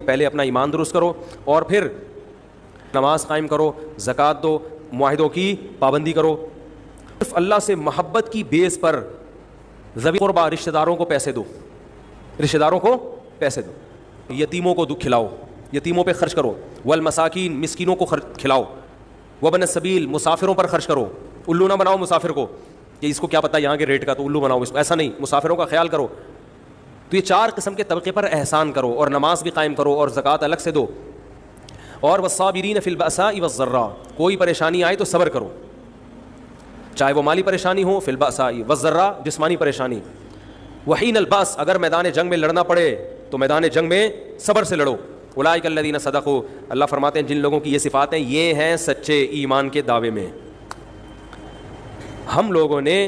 پہلے اپنا ایمان درست کرو اور پھر نماز قائم کرو، زکوٰۃ دو، معاہدوں کی پابندی کرو، صرف اللہ سے محبت کی بیس پر ذوی قربا رشتہ داروں کو پیسے دو، رشتہ داروں کو پیسے دو، یتیموں کو کھلاؤ، یتیموں پہ خرچ کرو، والمساکین مسکینوں کو کھلاؤ، وابن السبیل مسافروں پر خرچ کرو، الو نہ بناؤ مسافر کو کہ اس کو کیا پتہ یہاں کے ریٹ کا تو الو بناؤ اس کو، ایسا نہیں، مسافروں کا خیال کرو۔ تو یہ 4 قسم کے طبقے پر احسان کرو، اور نماز بھی قائم کرو اور زکوٰۃ الگ سے دو، اور والصابرین فی البأساء والضراء، کوئی پریشانی آئے تو صبر کرو، چاہے وہ مالی پریشانی ہو، فی البأساء والضراء جسمانی پریشانی، وحین الباس اگر میدان جنگ میں لڑنا پڑے تو میدان جنگ میں صبر سے لڑو، اولئک الذین صدقوا، اللہ فرماتے ہیں جن لوگوں کی یہ صفات ہیں یہ ہیں سچے ایمان کے دعوے میں۔ ہم لوگوں نے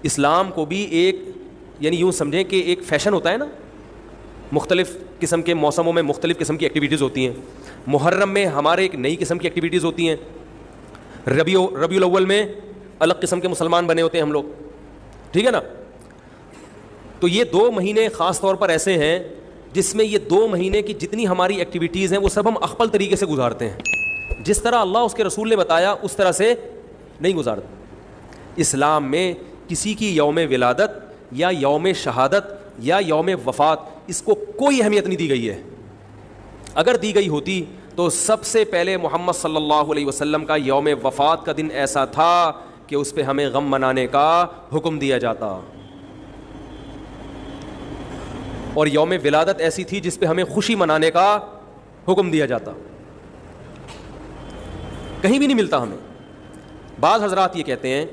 اسلام کو بھی ایک یعنی یوں سمجھیں کہ ایک فیشن ہوتا ہے نا، مختلف قسم کے موسموں میں مختلف قسم کی ایکٹیویٹیز ہوتی ہیں، محرم میں ہمارے ایک نئی قسم کی ایکٹیویٹیز ہوتی ہیں، ربیع الاول میں الگ قسم کے مسلمان بنے ہوتے ہیں ہم لوگ، ٹھیک ہے نا۔ تو یہ 2 مہینے خاص طور پر ایسے ہیں جس میں یہ 2 مہینے کی جتنی ہماری ایکٹیویٹیز ہیں وہ سب ہم اخپل طریقے سے گزارتے ہیں، جس طرح اللہ اس کے رسول نے بتایا اس طرح سے نہیں گزارتے۔ اسلام میں کسی کی یوم ولادت یا یوم شہادت یا یوم وفات اس کو کوئی اہمیت نہیں دی گئی ہے، اگر دی گئی ہوتی تو سب سے پہلے محمد صلی اللہ علیہ وسلم کا یوم وفات کا دن ایسا تھا کہ اس پہ ہمیں غم منانے کا حکم دیا جاتا، اور یوم ولادت ایسی تھی جس پہ ہمیں خوشی منانے کا حکم دیا جاتا، کہیں بھی نہیں ملتا ہمیں۔ بعض حضرات یہ کہتے ہیں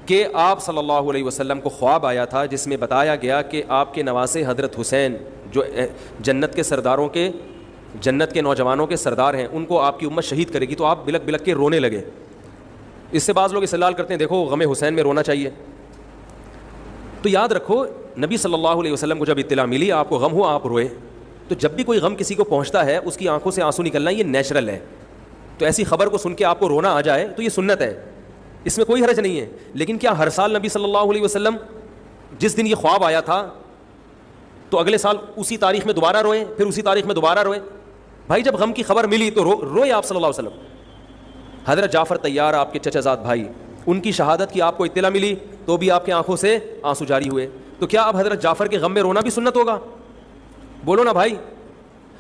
کہ آپ صلی اللہ علیہ وسلم کو خواب آیا تھا جس میں بتایا گیا کہ آپ کے نواسے حضرت حسین جو جنت کے سرداروں کے جنت کے نوجوانوں کے سردار ہیں ان کو آپ کی امت شہید کرے گی، تو آپ بلک بلک کے رونے لگے۔ اس سے بعض لوگ استدلال کرتے ہیں دیکھو غم حسین میں رونا چاہیے، تو یاد رکھو نبی صلی اللہ علیہ وسلم کو جب اطلاع ملی آپ کو غم ہوا آپ روئے، تو جب بھی کوئی غم کسی کو پہنچتا ہے اس کی آنکھوں سے آنسو نکلنا یہ نیچرل ہے، تو ایسی خبر کو سن کے آپ کو رونا آ جائے تو یہ سنت ہے، اس میں کوئی حرج نہیں ہے۔ لیکن کیا ہر سال نبی صلی اللہ علیہ وسلم جس دن یہ خواب آیا تھا تو اگلے سال اسی تاریخ میں دوبارہ روئے، پھر اسی تاریخ میں دوبارہ روئے؟ بھائی جب غم کی خبر ملی تو روئے آپ صلی اللہ علیہ وسلم۔ حضرت جعفر طیار آپ کے چچا زاد بھائی، ان کی شہادت کی آپ کو اطلاع ملی تو بھی آپ کی آنکھوں سے آنسو جاری ہوئے، تو کیا اب حضرت جعفر کے غم میں رونا بھی سنت ہوگا؟ بولو نا بھائی۔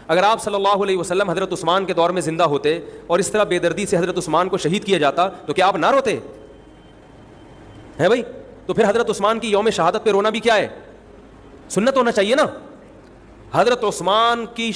اگر آپ صلی اللہ علیہ وسلم حضرت عثمان کے دور میں زندہ ہوتے اور اس طرح بے دردی سے حضرت عثمان کو شہید کیا جاتا تو کیا آپ نہ روتے ہیں بھائی؟ تو پھر حضرت عثمان کی یوم شہادت پہ رونا بھی کیا ہے؟ سنت ہونا چاہیے نا۔ حضرت عثمان کی